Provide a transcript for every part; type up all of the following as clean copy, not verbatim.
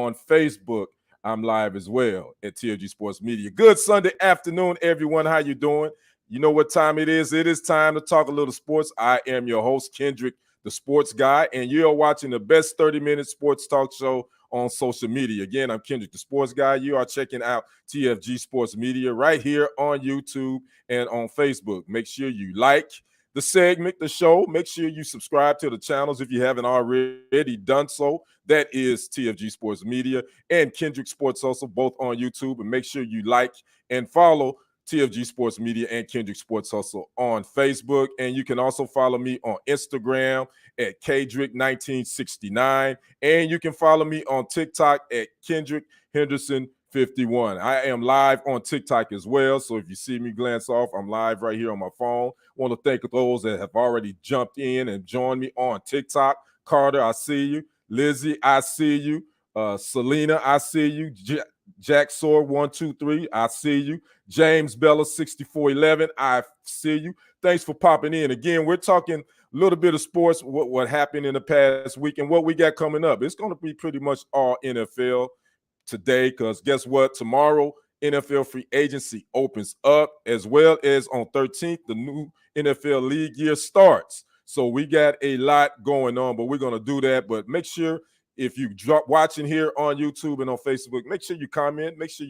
on Facebook, I'm live as well at TFG Sports Media. Good Sunday afternoon, everyone. How you doing? You know what time it is? It is time to talk a little sports. I am your host, Kendrick, the sports guy, and you're watching the best 30-minute sports talk show on social media. Again, I'm Kendrick, the sports guy. You are checking out TFG Sports Media right here on YouTube and on Facebook. Make sure you like the segment, the show. Make sure you subscribe to the channels if you haven't already done so. That is TFG Sports Media and Kendrick Sports Hustle, both on YouTube. And make sure you like and follow TFG Sports Media and Kendrick Sports Hustle on Facebook. And you can also follow me on Instagram at Kendrick1969. And you can follow me on TikTok at Kendrick Henderson 51. I am live on TikTok as well. So if you see me glance off, I'm live right here on my phone. Want to thank those that have already jumped in and joined me on TikTok. Carter, I see you. Lizzie, I see you. Selena, I see you. Jack Sword 123, I see you. James Bella 6411, I see you. Thanks for popping in. Again, we're talking a little bit of sports, what happened in the past week and what we got coming up. It's going to be pretty much all NFL today because guess what? Tomorrow, NFL free agency opens up, as well as on 13th, the new NFL league year starts. So we got a lot going on, but we're going to do that. But make sure if you drop watching here on YouTube and on Facebook, make sure you comment. Make sure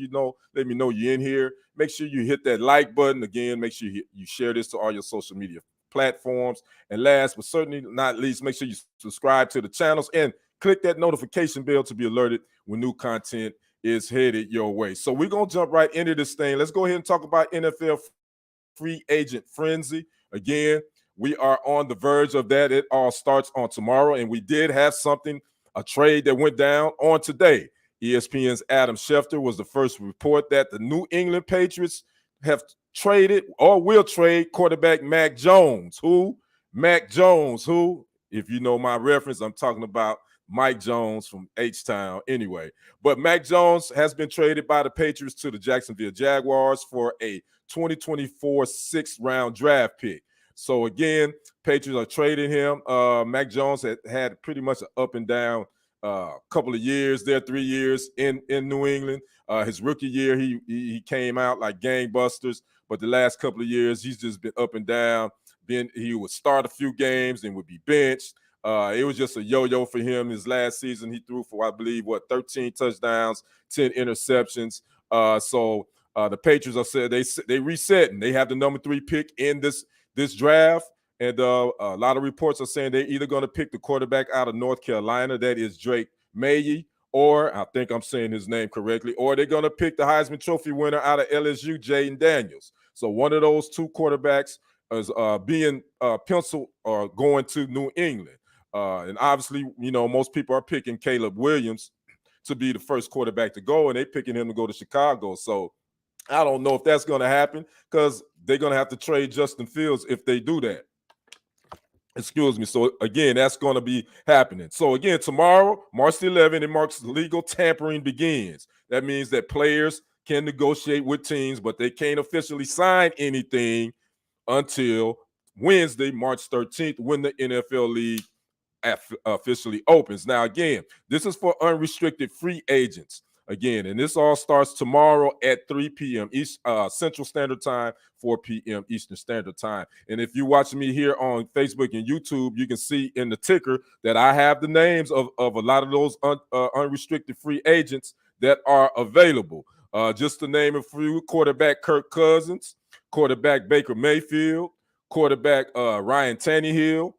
let me know you're in here. Make sure you hit that like button. Again, make sure you share this to all your social media platforms. And last but certainly not least, make sure you subscribe to the channels and click that notification bell to be alerted when new content is headed your way. So we're going to jump right into this thing. Let's go ahead and talk about NFL free agent frenzy. Again, we are on the verge of that. It all starts on tomorrow, and we did have a trade that went down on today. ESPN's Adam Schefter was the first to report that the New England Patriots have traded or will trade quarterback Mac Jones. Mac Jones, if you know my reference, I'm talking about Mike Jones from H-Town anyway. But Mac Jones has been traded by the Patriots to the Jacksonville Jaguars for a 2024 sixth-round draft pick. So, again, Patriots are trading him. Mac Jones had pretty much an up and down couple of years there, 3 years in New England. His rookie year, he came out like gangbusters, but the last couple of years, he's just been up and down. He would start a few games and would be benched. It was just a yo-yo for him. His last season, he threw for, I believe, 13 touchdowns, 10 interceptions. So the Patriots are said they resetting. They have the number 3 pick in this draft, and a lot of reports are saying they're either going to pick the quarterback out of North Carolina, that is Drake Maye, or I think I'm saying his name correctly, or they're going to pick the Heisman Trophy winner out of LSU, Jaden Daniels. So one of those two quarterbacks is being penciled or going to New England. And obviously, most people are picking Caleb Williams to be the first quarterback to go, and they're picking him to go to Chicago. So I don't know if that's going to happen because they're going to have to trade Justin Fields if they do that. Excuse me. So, again, that's going to be happening. So, again, tomorrow, March 11th, it marks legal tampering begins. That means that players can negotiate with teams, but they can't officially sign anything until Wednesday, March 13th, when the NFL league officially opens. Now, again, this is for unrestricted free agents. Again, and this all starts tomorrow at 3 p.m. Central Standard Time, 4 p.m. Eastern Standard Time. And if you're watching me here on Facebook and YouTube, you can see in the ticker that I have the names of a lot of those unrestricted free agents that are available. Just to name a few: quarterback Kirk Cousins, quarterback Baker Mayfield, quarterback Ryan Tannehill.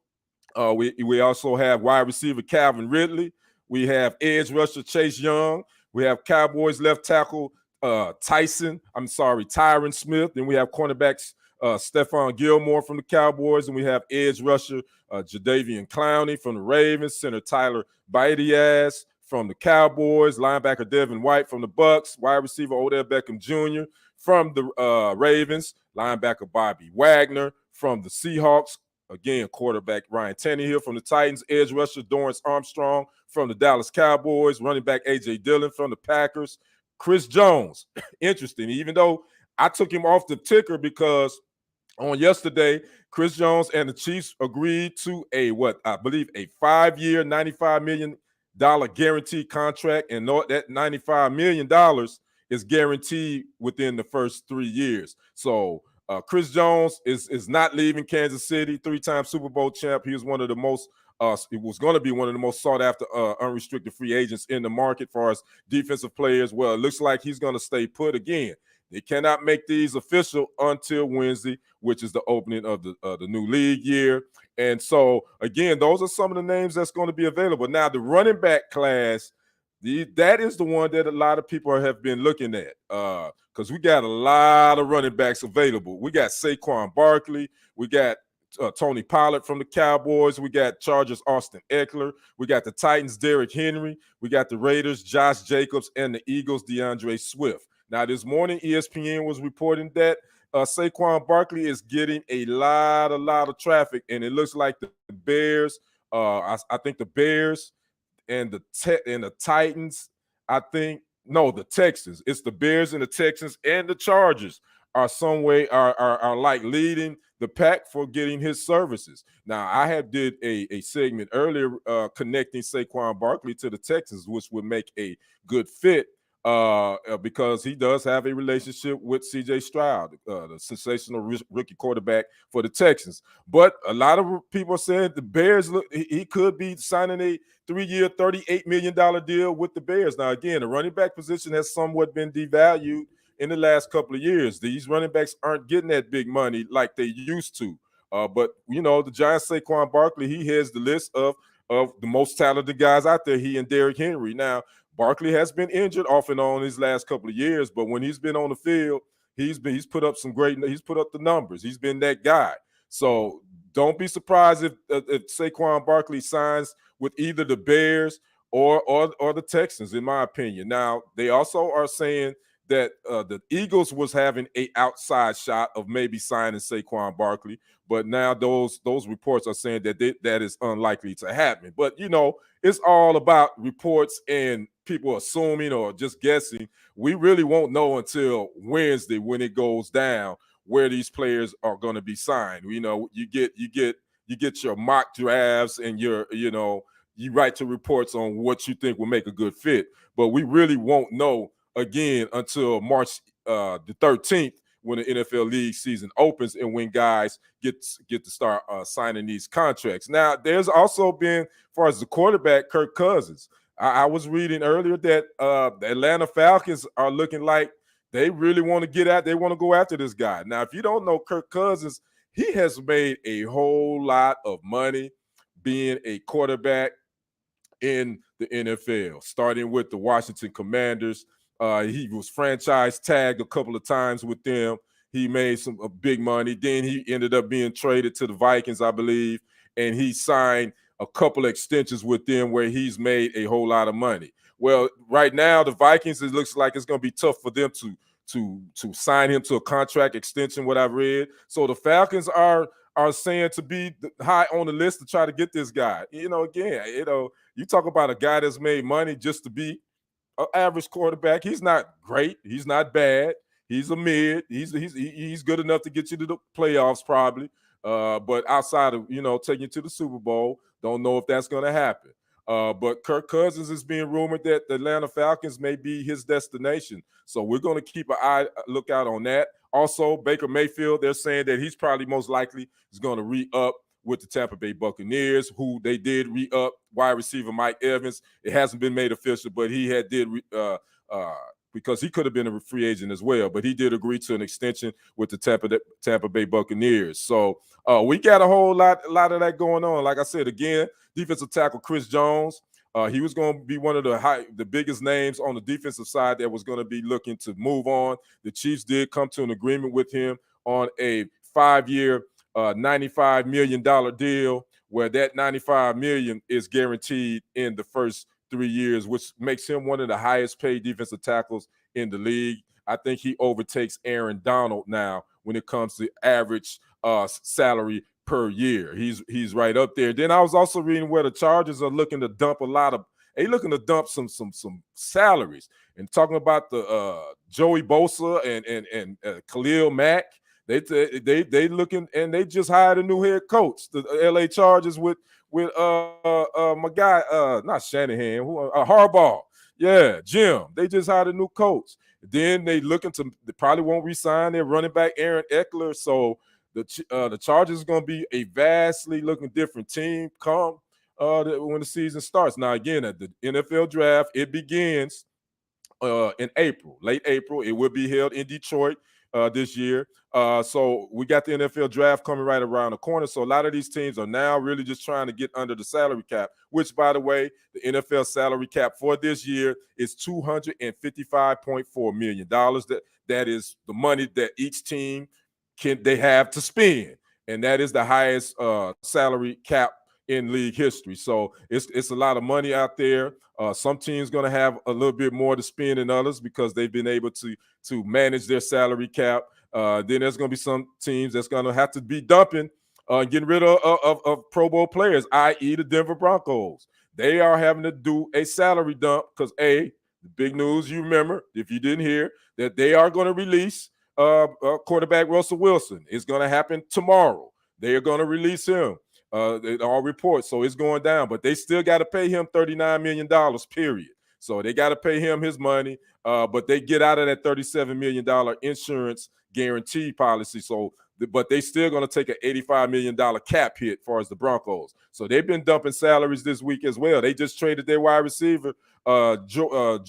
We also have wide receiver Calvin Ridley. We have edge rusher Chase Young. We have Cowboys left tackle Tyron Smith. Then we have cornerbacks Stephon Gilmore from the Cowboys. And we have edge rusher Jadeveon Clowney from the Ravens. Center Tyler Baitiaz from the Cowboys. Linebacker Devin White from the Bucks. Wide receiver Odell Beckham Jr. from the Ravens. Linebacker Bobby Wagner from the Seahawks. Again, quarterback Ryan Tannehill from the Titans, edge rusher Dorrance Armstrong from the Dallas Cowboys, running back A.J. Dillon from the Packers, Chris Jones. Interesting, even though I took him off the ticker because on yesterday, Chris Jones and the Chiefs agreed to a 5-year, $95 million guaranteed contract, and that $95 million is guaranteed within the first 3 years. So Chris Jones is not leaving Kansas City, 3-time Super Bowl champ. He was one of the most it was going to be one of the most sought after unrestricted free agents in the market for us defensive players. Well, it looks like he's going to stay put again. They cannot make these official until Wednesday, which is the opening of the new league year. And so, again, those are some of the names that's going to be available. Now, the running back class, that is the one that a lot of people have been looking at because we got a lot of running backs available. We got Saquon Barkley. We got Tony Pollard from the Cowboys. We got Chargers Austin Eckler. We got the Titans Derrick Henry. We got the Raiders Josh Jacobs, and the Eagles DeAndre Swift. Now, this morning, ESPN was reporting that Saquon Barkley is getting a lot of traffic, and it looks like the Bears, I think the Bears and the Titans, the Texans. It's the Bears and the Texans and the Chargers are some way are like leading the pack for getting his services. Now, I have did a segment earlier connecting Saquon Barkley to the Texans, which would make a good fit because he does have a relationship with C.J. Stroud, the sensational rookie quarterback for the Texans. But a lot of people said the Bears, he could be signing a 3-year, $38 million deal with the Bears. Now, again, the running back position has somewhat been devalued in the last couple of years. These running backs aren't getting that big money like they used to. But, the Giants, Saquon Barkley, he has the list of the most talented guys out there, he and Derrick Henry. Now, Barkley has been injured off and on these last couple of years, but when he's been on the field, he's put up he's put up the numbers. He's been that guy. So don't be surprised if Saquon Barkley signs with either the Bears or the Texans, in my opinion. Now, they also are saying that the Eagles was having an outside shot of maybe signing Saquon Barkley, but now those reports are saying that that is unlikely to happen. But, it's all about reports and people assuming or just guessing. We really won't know until Wednesday when it goes down where these players are going to be signed. You get your mock drafts and you write your reports on what you think will make a good fit, but we really won't know again until March the 13th when the NFL league season opens and when guys get to start signing these contracts. Now, there's also been, as far as the quarterback, Kirk Cousins. I was reading earlier that the Atlanta Falcons are looking like they really want to get out. They want to go after this guy. Now, if you don't know Kirk Cousins, he has made a whole lot of money being a quarterback in the NFL, starting with the Washington Commanders. He was franchise tagged a couple of times with them. He made some big money. Then he ended up being traded to the Vikings, I believe, and he signed a couple of extensions with them where he's made a whole lot of money. Well, right now, the Vikings, it looks like it's going to be tough for them to sign him to a contract extension, what I've read. So the Falcons are saying to be high on the list to try to get this guy. You talk about a guy that's made money just to be an average quarterback. He's not great. He's not bad. He's a mid. He's good enough to get you to the playoffs probably. But outside of, taking you to the Super Bowl, don't know if that's going to happen. But Kirk Cousins is being rumored that the Atlanta Falcons may be his destination. So we're going to keep an lookout on that. Also, Baker Mayfield, they're saying that he's probably most likely is going to re-up with the Tampa Bay Buccaneers, who they did re-up wide receiver Mike Evans. It hasn't been made official, but he did because he could have been a free agent as well, but he did agree to an extension with the Tampa Bay Buccaneers. So we got a whole lot of that going on. Like I said, again, defensive tackle Chris Jones, he was going to be one of the biggest names on the defensive side that was going to be looking to move on. The Chiefs did come to an agreement with him on a 5-year, $95 million deal, where that $95 million is guaranteed in the first 3 years, which makes him one of the highest paid defensive tackles in the league. I think he overtakes Aaron Donald now when it comes to average salary per year. He's right up there. Then I was also reading where the Chargers are looking to dump some salaries, and talking about the Joey Bosa and Khalil Mack. They looking, and they just hired a new head coach, the LA Chargers with with my guy, not Shanahan, who Harbaugh. Yeah, Jim. They just hired a new coach. Then they they probably won't resign their running back Aaron Eckler. So the Chargers are going to be a vastly looking different team come when the season starts. Now again, at the NFL draft, it begins in April, late April. It will be held in Detroit this year. So we got the NFL draft coming right around the corner. So a lot of these teams are now really just trying to get under the salary cap, which, by the way, the NFL salary cap for this year is $255.4 million. That is the money that each team they have to spend. And that is the highest salary cap in league history. So it's a lot of money out there. Some teams going to have a little bit more to spend than others because they've been able to manage their salary cap. Then there's going to be some teams that's going to have to be dumping, getting rid of Pro Bowl players, i.e. the Denver Broncos. They are having to do a salary dump because, the big news you remember, if you didn't hear, that they are going to release quarterback Russell Wilson. It's going to happen tomorrow. They are going to release him. All reports, so it's going down, but they still got to pay him $39 million, period. So they got to pay him his money, but they get out of that $37 million insurance guarantee policy. So, but they still going to take an $85 million cap hit as far as the Broncos. So they've been dumping salaries this week as well. They just traded their wide receiver, Jordan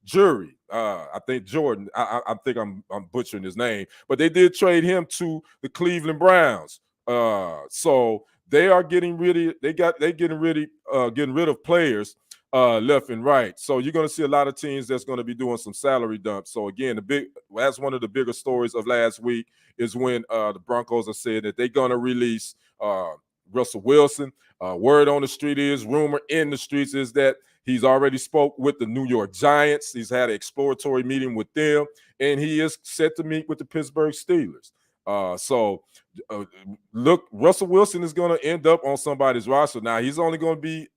Jury. I think Jordan. I think I'm butchering his name, but they did trade him to the Cleveland Browns. So they are getting rid of players left and right. So you're going to see a lot of teams that's going to be doing some salary dumps. So again, that's one of the bigger stories of last week is when the Broncos are saying that they're going to release Russell Wilson. Word on the street is, rumor in the streets is that he's already spoke with the New York Giants. He's had an exploratory meeting with them, and he is set to meet with the Pittsburgh Steelers. Look, Russell Wilson is going to end up on somebody's roster. Now, he's only going to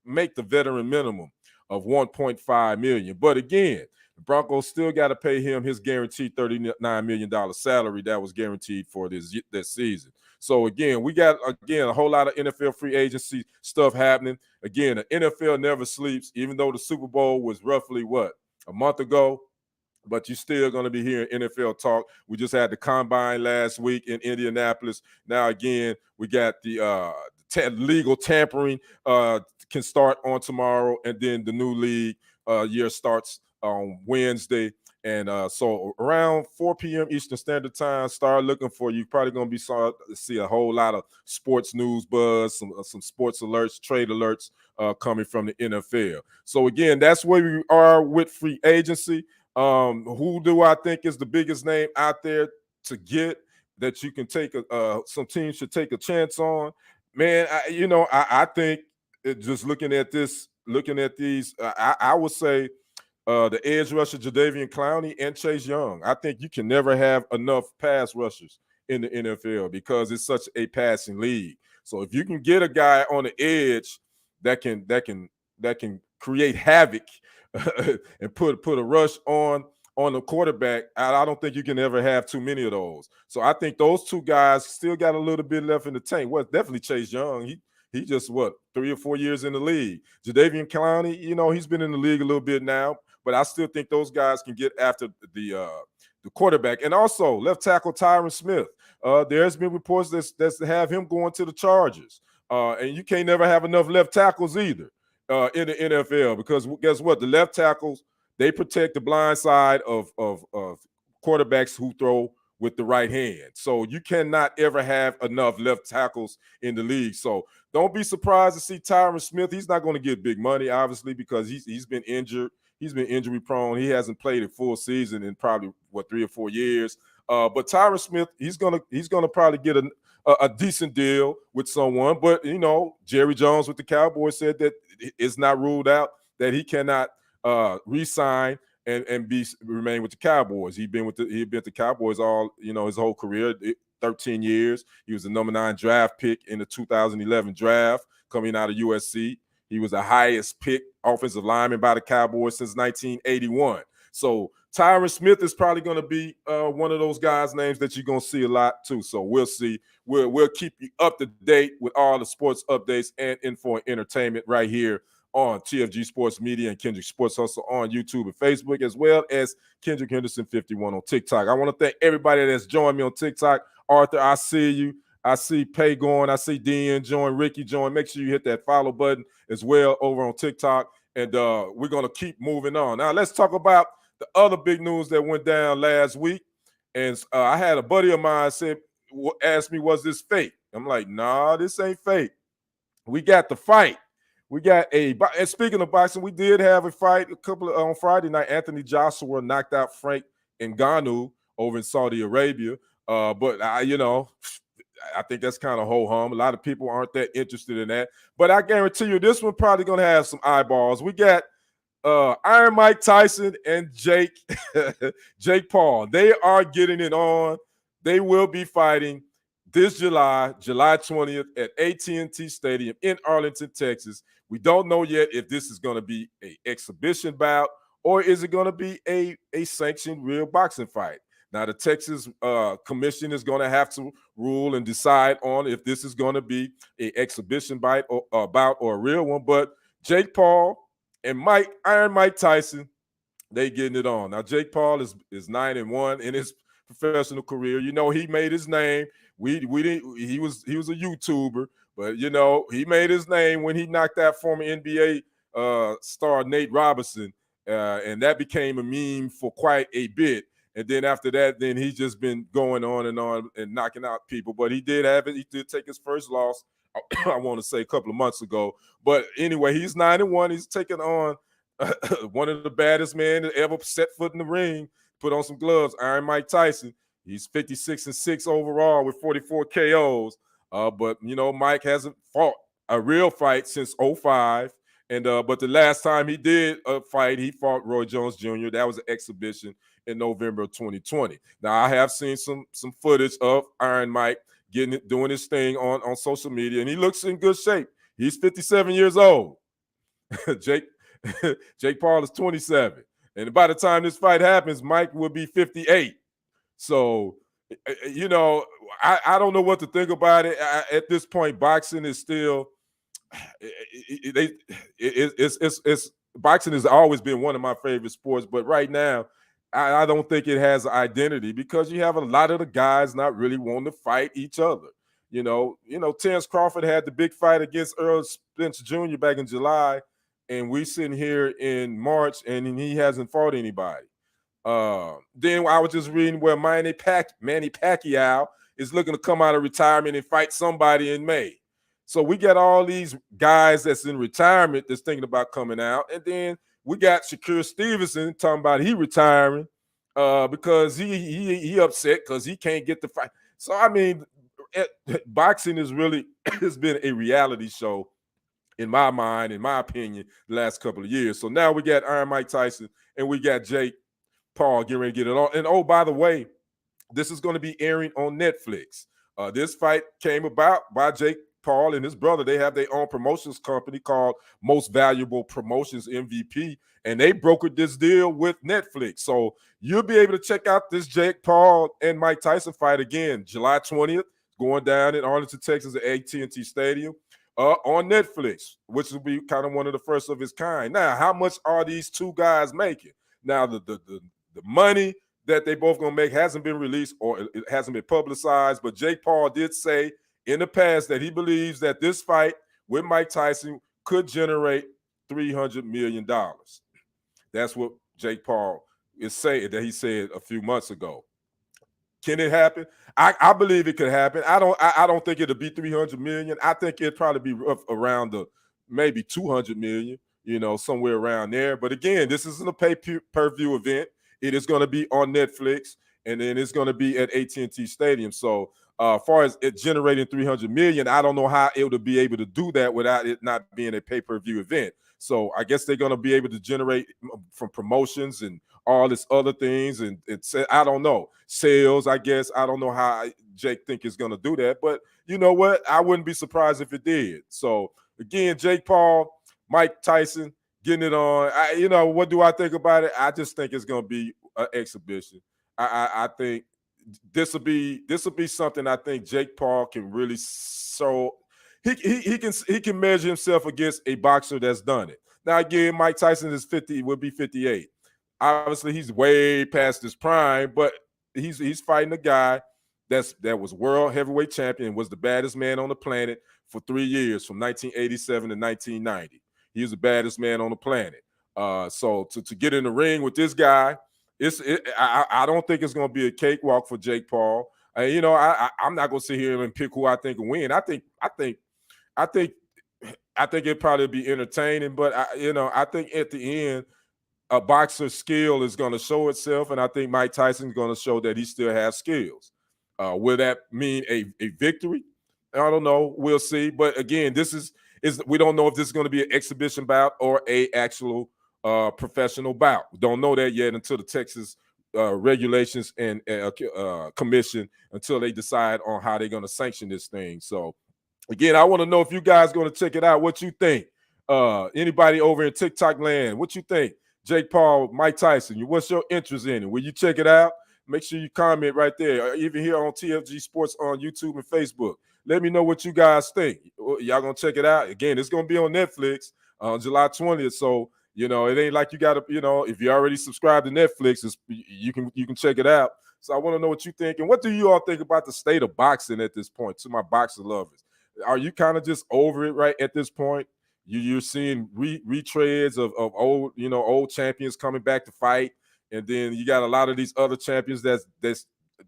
make the veteran minimum of $1.5 million. But again, the Broncos still got to pay him his guaranteed $39 million salary that was guaranteed for this season. So again, we got a whole lot of NFL free agency stuff happening. Again, the NFL never sleeps, even though the Super Bowl was roughly a month ago. But you're still going to be hearing NFL talk. We just had the combine last week in Indianapolis. Now, again, we got the legal tampering can start on tomorrow, and then the new league year starts on Wednesday. And so around 4 p.m. Eastern Standard Time, start looking for you. Probably going to see a whole lot of sports news buzz, some sports alerts, trade alerts coming from the NFL. So, again, that's where we are with free agency. Who do I think is the biggest name out there to get that you can take some teams should take a chance on? Man, I think just looking at these, I would say the edge rusher Jadeveon Clowney and Chase Young. I think you can never have enough pass rushers in the NFL because it's such a passing league. So if you can get a guy on the edge that can create havoc and put a rush on the quarterback, I don't think you can ever have too many of those. So I think those two guys still got a little bit left in the tank. Well, definitely Chase Young. He just 3 or 4 years in the league. Jadeveon Clowney, he's been in the league a little bit now, but I still think those guys can get after the quarterback. And also left tackle Tyron Smith. There's been reports that's have him going to the Chargers. And you can't never have enough left tackles either in the NFL, because guess what? The left tackles, they protect the blind side of quarterbacks who throw with the right hand. So you cannot ever have enough left tackles in the league. So don't be surprised to see Tyron Smith. He's not going to get big money, obviously, because he's been injured. He's been injury prone. He hasn't played a full season in probably 3 or 4 years. But Tyron Smith, he's gonna probably get a decent deal with someone. But Jerry Jones with the Cowboys said that it's not ruled out that he cannot re-sign and remain with the Cowboys. He'd been with the Cowboys all his whole career, 13 years. He was the number 9 draft pick in the 2011 draft coming out of USC. He was the highest pick offensive lineman by the Cowboys since 1981. So Tyron Smith is probably going to be one of those guys' names that you're going to see a lot too. So we'll see. We'll keep you up to date with all the sports updates and info and entertainment right here on TFG Sports Media and Kendrick Sports Hustle on YouTube and Facebook, as well as Kendrick Henderson 51 on TikTok. I want to thank everybody that's joined me on TikTok. Arthur, I see you. I see Pay going. I see Dean join, Ricky join. Make sure you hit that follow button as well over on TikTok. And we're going to keep moving on. Now, let's talk about the other big news that went down last week. And I had a buddy of mine asked me, was this fake? I'm like, nah, this ain't fake. We got the fight. We got and speaking of boxing, we did have a fight on Friday night. Anthony Joshua knocked out Frank Ngannou over in Saudi Arabia. But I think that's kind of ho-hum. A lot of people aren't that interested in that. But I guarantee you this one probably going to have some eyeballs. We got Iron Mike Tyson and Jake Paul. They are getting it on. They will be fighting this July 20th at AT&T Stadium in Arlington, Texas. We don't know yet if this is going to be an exhibition bout or is it going to be a sanctioned real boxing fight. Now, the Texas Commission is going to have to rule and decide on if this is going to be an exhibition bout or a real one. But Jake Paul and Iron Mike Tyson, they getting it on. Now, Jake Paul is 9-1 in his professional career. He made his name. He was a YouTuber, but he made his name when he knocked out former NBA star Nate Robinson, and that became a meme for quite a bit. And then after that, then he's just been going on and knocking out people. But he did take his first loss, I want to say a couple of months ago. But anyway, he's 9-1. He's taking on one of the baddest men that ever set foot in the ring, put on some gloves, Iron Mike Tyson. He's 56-6 overall with 44 KOs. But Mike hasn't fought a real fight since 2005. And but the last time he did a fight, he fought Roy Jones Jr. That was an exhibition in November of 2020. Now, I have seen some footage of Iron Mike doing his thing on social media, and he looks in good shape. He's 57 years old. Jake Paul is 27. And by the time this fight happens, Mike will be 58. So, I don't know what to think about it. At this point, boxing is still boxing has always been one of my favorite sports, but right now, I don't think it has an identity because you have a lot of the guys not really wanting to fight each other. Terrence Crawford had the big fight against Earl Spence Jr. back in July, and we sitting here in March, and he hasn't fought anybody. Then I was just reading where Manny Pacquiao is looking to come out of retirement and fight somebody in May. So we got all these guys that's in retirement that's thinking about coming out, and then we got Shakur Stevenson talking about he retiring because he upset because he can't get the fight. So I mean, boxing is really has been a reality show in my mind, in my opinion, the last couple of years. So now we got Iron Mike Tyson and we got Jake Paul getting ready to get it on. And oh, by the way, this is going to be airing on Netflix. This fight came about by Jake Paul and his brother. They have their own promotions company called Most Valuable Promotions, MVP, and they brokered this deal with Netflix. So you'll be able to check out this Jake Paul and Mike Tyson fight again, July 20th, going down in Arlington, Texas at AT&T Stadium on Netflix, which will be kind of one of the first of its kind. Now, how much are these two guys making? Now, the money that they both going to make hasn't been released or it hasn't been publicized, but Jake Paul did say in the past that he believes that this fight with Mike Tyson could generate $300 million. That's what Jake Paul is saying, that he said a few months ago. Can it happen? I believe it could happen. I don't think it'll be $300 million. I think it'd probably be around the maybe $200 million, somewhere around there. But again, this isn't a pay-per-view event. It is going to be on Netflix, and then it's going to be at AT&T Stadium. So as far as it generating $300 million, I don't know how it would be able to do that without it not being a pay-per-view event. So I guess they're going to be able to generate from promotions and all this other things. And it's, I don't know, sales, I guess. I don't know how Jake think is going to do that. But you know what? I wouldn't be surprised if it did. So again, Jake Paul, Mike Tyson, getting it on. You know, what do I think about it? I just think it's going to be an exhibition. I think this will be something I think Jake Paul can really show. He can measure himself against a boxer that's done it. Now again, Mike Tyson is 50, will be 58. Obviously, he's way past his prime, but he's fighting a guy that was world heavyweight champion, was the baddest man on the planet for 3 years, from 1987 to 1990. He was the baddest man on the planet. So to get in the ring with this guy, I don't think it's going to be a cakewalk for Jake Paul. You know, I'm not going to sit here and pick who I think will win. I think it'd probably be entertaining, but I think at the end, a boxer's skill is going to show itself, and I think Mike Tyson's going to show that he still has skills. Will that mean a victory? I don't know. We'll see. But again, this is we don't know if this is going to be an exhibition bout or a actual professional bout. We don't know that yet until the Texas regulations and commission, until they decide on how they're going to sanction this thing. So again, I want to know if you guys going to check it out. What you think? Anybody over in TikTok land, what you think? Jake Paul, Mike Tyson, what's your interest in it? Will you check it out? Make sure you comment right there, even here on TFG Sports on YouTube and Facebook. Let me know what you guys think. Y'all gonna check it out? Again, it's gonna be on Netflix on July 20th. So it ain't like you gotta, if you already subscribed to Netflix, you can check it out. So I want to know what you think, and what do you all think about the state of boxing at this point? To my boxing lovers, are you kind of just over it right at this point? You're seeing retreads of old champions coming back to fight, and then you got a lot of these other champions that's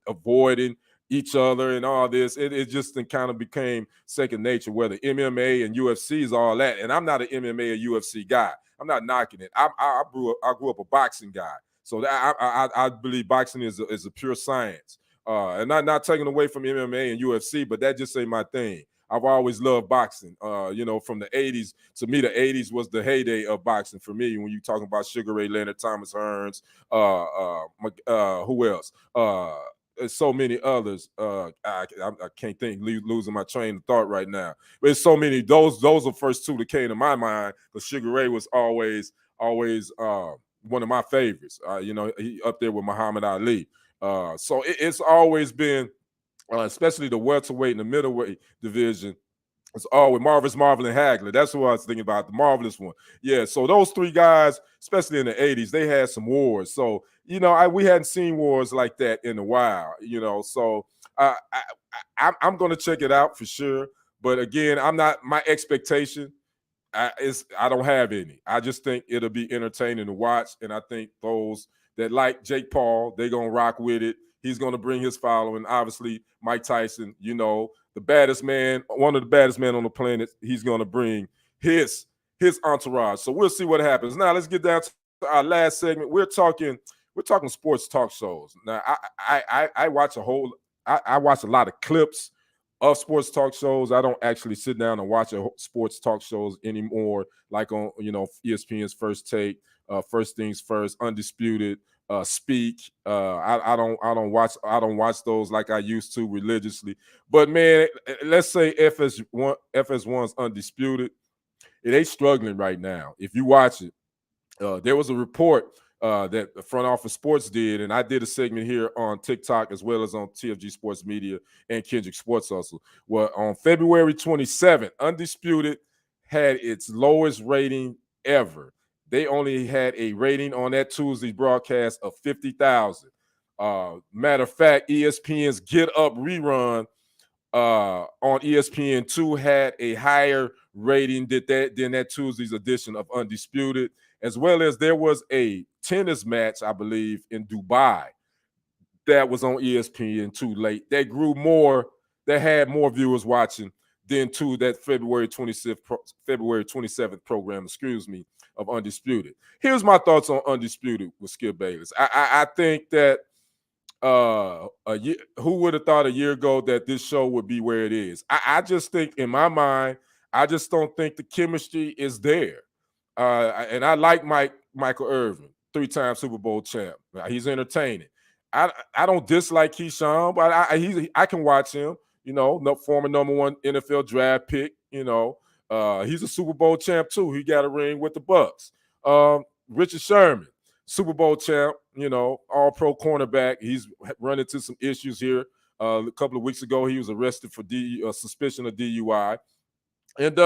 avoiding each other and all this. It just kind of became second nature, where the MMA and UFC is all that. And I'm not an MMA or UFC guy. I'm not knocking it. I grew up a boxing guy, so I believe boxing is a pure science. And not taking away from MMA and UFC, but that just ain't my thing. I've always loved boxing. From the 80s, to me, the 80s was the heyday of boxing for me. When you talking about Sugar Ray Leonard, Thomas Hearns, who else? So many others. I can't think, losing my train of thought right now. But there's so many. Those are the first two that came to my mind. But Sugar Ray was always one of my favorites. He up there with Muhammad Ali. So it's always been, especially the welterweight and the middleweight division. It's always Marvelous Marvel and Hagler. That's what I was thinking about, the Marvelous one. Yeah, so those three guys, especially in the 80s, they had some wars. So, we hadn't seen wars like that in a while, So I'm going to check it out for sure. But again, my expectation I don't have any. I just think it'll be entertaining to watch. And I think those that like Jake Paul, they're going to rock with it. He's going to bring his following. Obviously, Mike Tyson, the baddest man, one of the baddest men on the planet, he's going to bring his entourage. So we'll see what happens. Now let's get down to our last segment. We're talking sports talk shows. Now I watch I watch a lot of clips of sports talk shows. I don't actually sit down and watch sports talk shows anymore, like on ESPN's First Take, First Things First, Undisputed, Speak. I don't watch those like I used to religiously. But man, let's say FS1's Undisputed. It ain't struggling right now. If you watch it, there was a report that the Front Office Sports did, and I did a segment here on TikTok as well as on TFG Sports Media and Kendrick Sports Hustle. Well, on February 27th, Undisputed had its lowest rating ever. They only had a rating on that Tuesday broadcast of 50,000. Matter of fact, ESPN's Get Up rerun on ESPN2 had a higher rating than that Tuesday's edition of Undisputed, as well as there was a tennis match, I believe, in Dubai that was on ESPN2 late. That grew more, that had more viewers watching than to that February 27th program, of Undisputed. Here's my thoughts on Undisputed with Skip Bayless. I think that who would have thought a year ago that this show would be where it is? I just think, in my mind, I just don't think the chemistry is there. And I like Michael Irvin, 3-time Super Bowl champ. He's entertaining. I don't dislike Keyshawn, but I can watch him. Former #1 NFL draft pick. He's a Super Bowl champ too. He got a ring with the Bucs. Richard Sherman, Super Bowl champ, all pro cornerback. He's run into some issues here. A couple of weeks ago, he was arrested for suspicion of DUI. And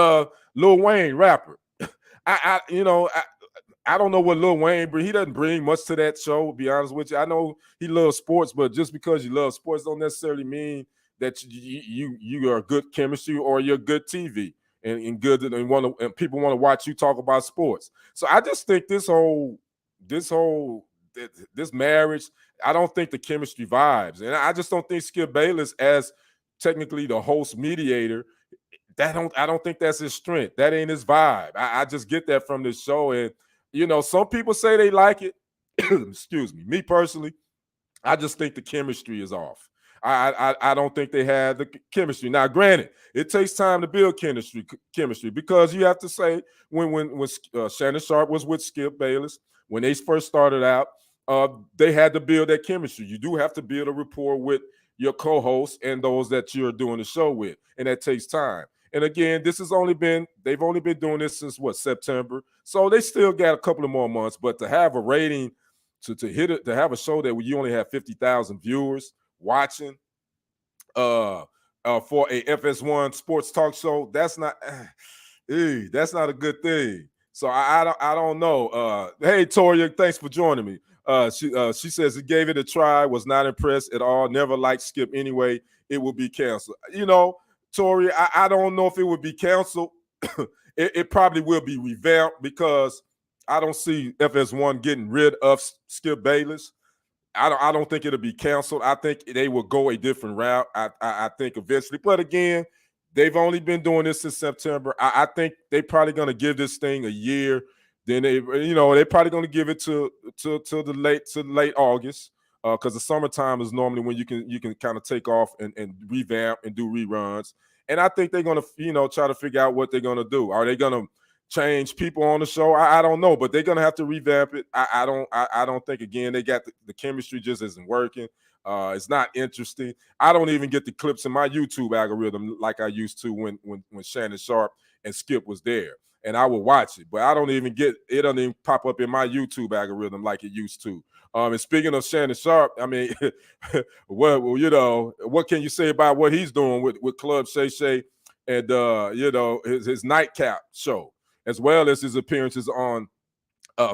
Lil Wayne, rapper. I don't know what Lil Wayne brings. He doesn't bring much to that show, to be honest with you. I know he loves sports, but just because you love sports don't necessarily mean that you are good chemistry or you're good TV and good and people want to watch you talk about sports. So I just think this marriage, I don't think the chemistry vibes. And I just don't think Skip Bayless, as technically the host mediator, I don't think that's his strength. That ain't his vibe. I just get that from this show. And some people say they like it. Excuse me. Me personally, I just think the chemistry is off. I don't think they had the chemistry. Now, granted, it takes time to build chemistry because you have to say when Shannon Sharpe was with Skip Bayless, when they first started out, they had to build that chemistry. You do have to build a rapport with your co-hosts and those that you're doing the show with, and that takes time. And again, they've only been doing this since September. So they still got a couple of more months, but to have a rating to hit it, to have a show that you only have 50,000 viewers watching for a FS1 sports talk show, that's not a good thing. So I don't know. Hey Toria, thanks for joining me. She says he gave it a try, was not impressed at all, never liked Skip anyway. It will be canceled. Tori, I don't know if it would be canceled. it probably will be revamped because I don't see FS1 getting rid of Skip Bayless. I don't think it'll be canceled. I think they will go a different route. I think eventually. But again, they've only been doing this since September. I think they're probably going to give this thing a year. Then they're probably going to give it to late August. Because the summertime is normally when you can kind of take off and revamp and do reruns. And I think they're going to, try to figure out what they're going to do. Are they going to change people on the show? I don't know, but they're going to have to revamp it. I don't think, again, they got the chemistry just isn't working. It's not interesting. I don't even get the clips in my YouTube algorithm like I used to when Shannon Sharpe and Skip was there. And I would watch it, but I don't even get it. Doesn't even pop up in my YouTube algorithm like it used to. And speaking of Shannon Sharpe, I mean, what can you say about what he's doing with Club Shay Shay and his nightcap show, as well as his appearances on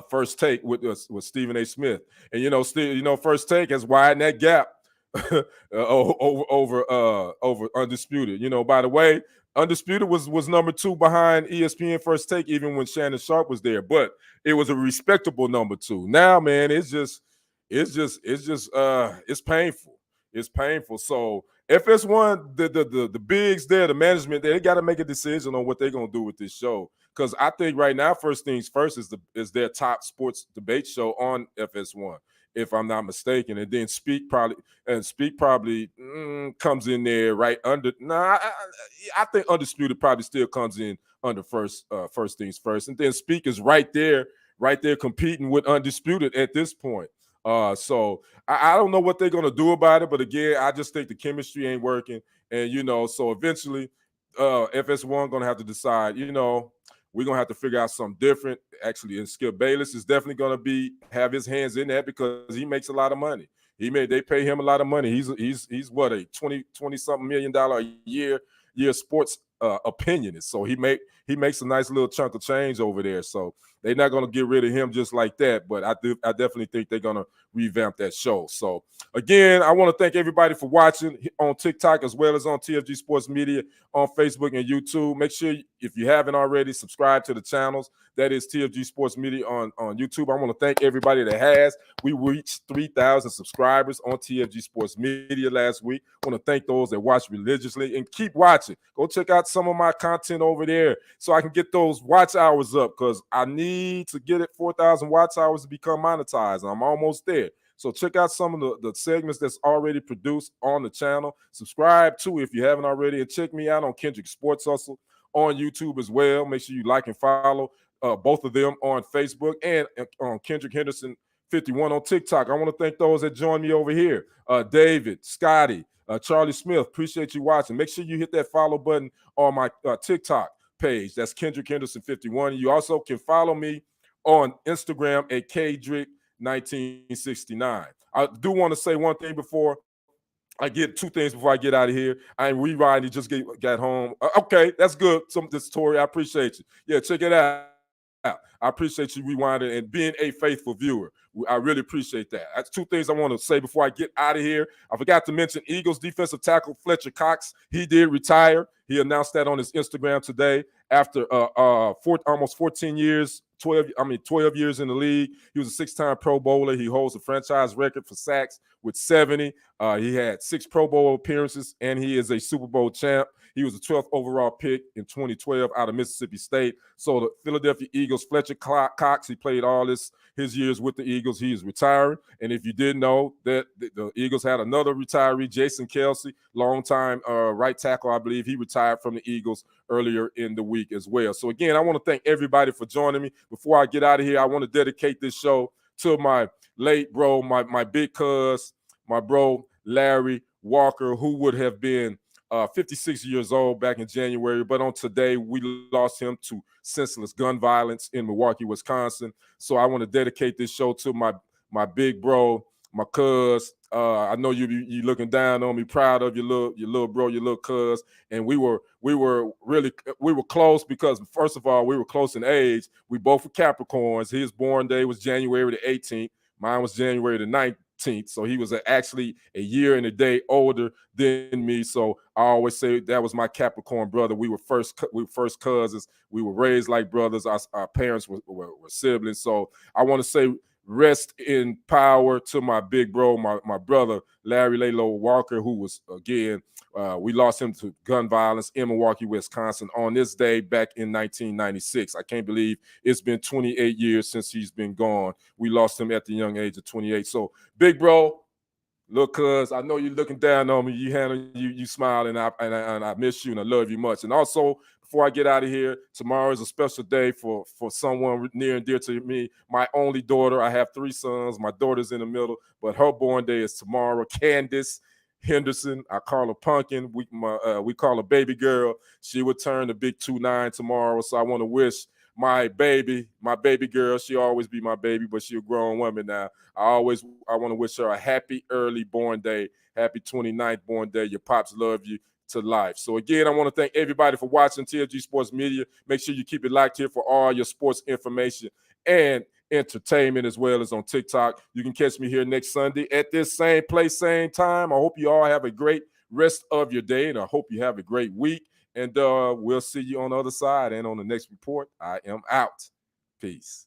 First Take with Stephen A. Smith. And First Take has widened that gap over Undisputed. By the way, Undisputed was number 2 behind ESPN First Take even when Shannon Sharpe was there, but it was a respectable number 2. Now, man, it's painful. It's painful. So FS1, the bigs there, the management there, they got to make a decision on what they're gonna do with this show. Because I think right now, First Things First is their top sports debate show on FS1, if I'm not mistaken. And then Speak probably comes in there right under. I think Undisputed probably still comes in under First Things First, and then Speak is right there competing with Undisputed at this point. So I don't know what they're gonna do about it, but again, I just think the chemistry ain't working, and so eventually, FS1 gonna have to decide. We're gonna have to figure out something different. Actually, and Skip Bayless is definitely gonna have his hands in that because he makes a lot of money. They pay him a lot of money. He's what, a 20 something $1 million a year sports opinionist. So he makes a nice little chunk of change over there. So they're not gonna get rid of him just like that. But I definitely think they're gonna revamp that show. So again, I want to thank everybody for watching on TikTok as well as on TFG Sports Media on Facebook and YouTube. Make sure, if you haven't already, subscribe to the channels. That is TFG Sports Media on YouTube. I want to thank everybody that has. We reached 3,000 subscribers on TFG Sports Media last week. I want to thank those that watch religiously and keep watching. Go check out some of my content over there so I can get those watch hours up, because I need to get it 4,000 watch hours to become monetized. I'm almost there. So check out some of the segments that's already produced on the channel. Subscribe too if you haven't already, and check me out on Kendrick Sports Hustle on YouTube as well. Make sure you like and follow both of them on Facebook, and on Kendrick Henderson 51 on TikTok. I want to thank those that joined me over here. David, Scotty, Charlie Smith, appreciate you watching. Make sure you hit that follow button on my TikTok page. That's Kendrick Henderson 51. You also can follow me on Instagram at Kendrick1969. I do want to say one thing before I get two things before I get out of here. I ain't rewinding, got home. Okay, that's good. This story, I appreciate you. Yeah, check it out. I appreciate you rewinding and being a faithful viewer. I really appreciate that. That's two things I want to say before I get out of here. I forgot to mention Eagles defensive tackle Fletcher Cox. He did retire. He announced that on his Instagram today after almost 14 years, 12 years in the league. He was a six-time Pro Bowler. He holds a franchise record for sacks with 70. He had 6 Pro Bowl appearances, and he is a Super Bowl champ. He was the 12th overall pick in 2012 out of Mississippi State. So the Philadelphia Eagles, Fletcher Cox, he played all his years with the Eagles. He is retiring. And if you didn't know, that the Eagles had another retiree, Jason Kelce, longtime right tackle, I believe. He retired from the Eagles earlier in the week as well. So again, I want to thank everybody for joining me. Before I get out of here, I want to dedicate this show to my late bro, my big cuz, my bro Larry Walker, who would have been 56 years old back in January, but on today we lost him to senseless gun violence in Milwaukee, Wisconsin. So I want to dedicate this show to my big bro, my cuz. I know you looking down on me, proud of your little bro, your little cuz. And we were close because, first of all, we were close in age. We both were Capricorns. His born day was January the 18th. Mine was January the 19th. So he was actually a year and a day older than me. So I always say that was my Capricorn brother. We were first cousins. We were raised like brothers. Our parents were siblings. So I want to say rest in power to my big bro, my brother, Larry Lalo Walker, who was, again, we lost him to gun violence in Milwaukee, Wisconsin on this day back in 1996. I can't believe it's been 28 years since he's been gone. We lost him at the young age of 28. So, big bro, look, cuz, I know you're looking down on me. You smile, and I miss you, and I love you much. And also, before I get out of here, tomorrow is a special day for someone near and dear to me, my only daughter. I have 3 sons. My daughter's in the middle, but her born day is tomorrow. Candace Henderson, I call her Pumpkin. We call her baby girl. She would turn the big 29 tomorrow. So I want to wish my baby girl, she'll always be my baby, but she's a grown woman now. I want to wish her a happy early born day, happy 29th born day. Your pops love you to life. So again, I want to thank everybody for watching TLG Sports Media. Make sure you keep it locked here for all your sports information and entertainment, as well as on TikTok. You can catch me here next Sunday at this same place, same time. I hope you all have a great rest of your day, and I hope you have a great week. And we'll see you on the other side and on the next report. I am out. Peace.